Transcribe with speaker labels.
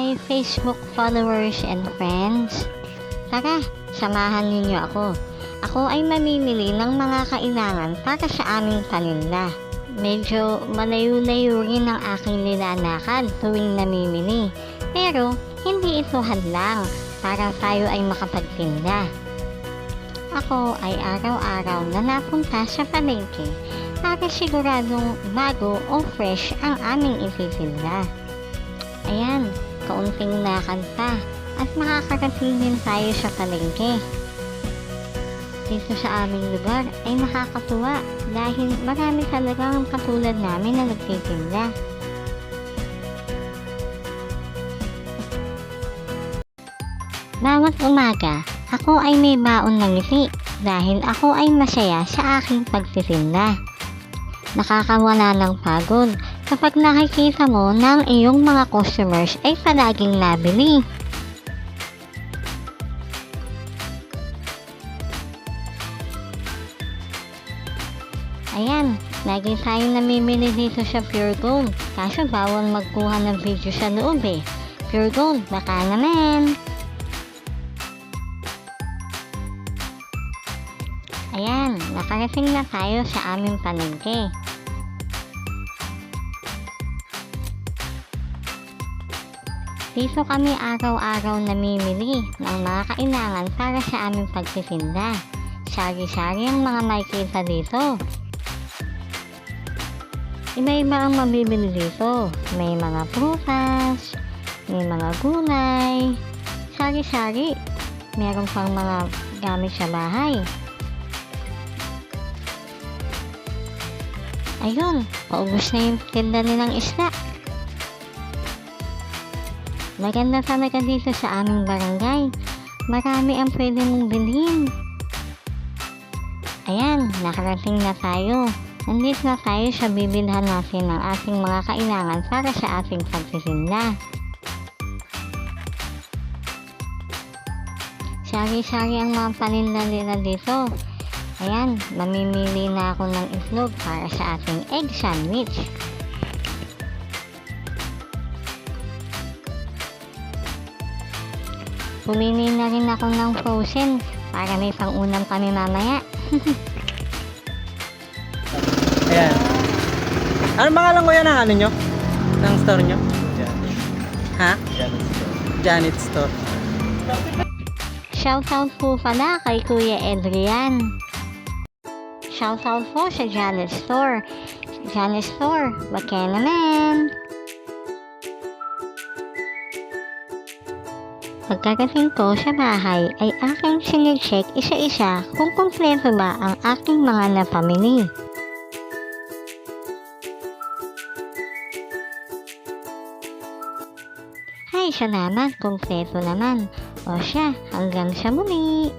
Speaker 1: my Facebook followers and friends. Tara, samahan ninyo ako. Ako ay mamimili ng mga kailangan para sa aming paninda. Medyo malayo-layo rin ang aking nilalakad tuwing namimili. Pero hindi ito hadlang para tayo ay makapagtinda. Ako ay araw-araw na napunta sa palengke para siguradong bago o fresh ang aming ititinda. Ayan, kaunting lakad pa at makakarating din tayo sa palengke. Dito sa aming lugar ay nakakatuwa dahil marami talagang katulad namin na nagtitinda. Bawat umaga, ako ay may baon ng ngiti dahil ako ay masaya sa aking pagtitinda. Nakakawala ng pagod kapag nakikita mo na ang iyong mga customers ay palaging nabili. Ayan, lagi tayo namimili dito sa Pure Gold, kaso bawal magkuha ng video sa loob eh. Pure Gold, baka naman. Ayan, nakarating na tayo sa aming palengke. Dito kami araw-araw namimili ng mga kailangan para sa aming pagtitinda. Sari-sari ang mga makikita dito. Iba-iba ang mabibili dito. May mga prutas, may mga gulay, sari-sari. Meron pang mga gamit sa bahay. Ayun, paubos na yung tinda nilang isda. Maganda talaga dito sa aming barangay. Marami ang pwede mong bilhin. Ayan, nakarating na tayo. Nandito na tayo sa bibilhan natin ng ating mga kailangan para sa ating pagtitinda. Sari-sari ang mga paninda nila dito. Ayan, mamimili na ako ng itlog para sa ating egg sandwich. Pumili na rin ako ng frozen para may pang-ulam kami mamaya.
Speaker 2: Ayan. Ano pangalan ko yan ng ano nyo? Ng store nyo?
Speaker 3: Janet.
Speaker 2: Ha?
Speaker 3: Janet Store.
Speaker 2: Janet Store.
Speaker 1: Shoutout po pala kay Kuya Adrian. Shoutout po sa Janet Store. Janet Store, baka naman. Pagkagating ko sa bahay ay aking sinicheck isa-isa kung kumpleto ba ang aking mga napamili. Ay, salamat, kumpleto naman. O siya, hanggang sa muli.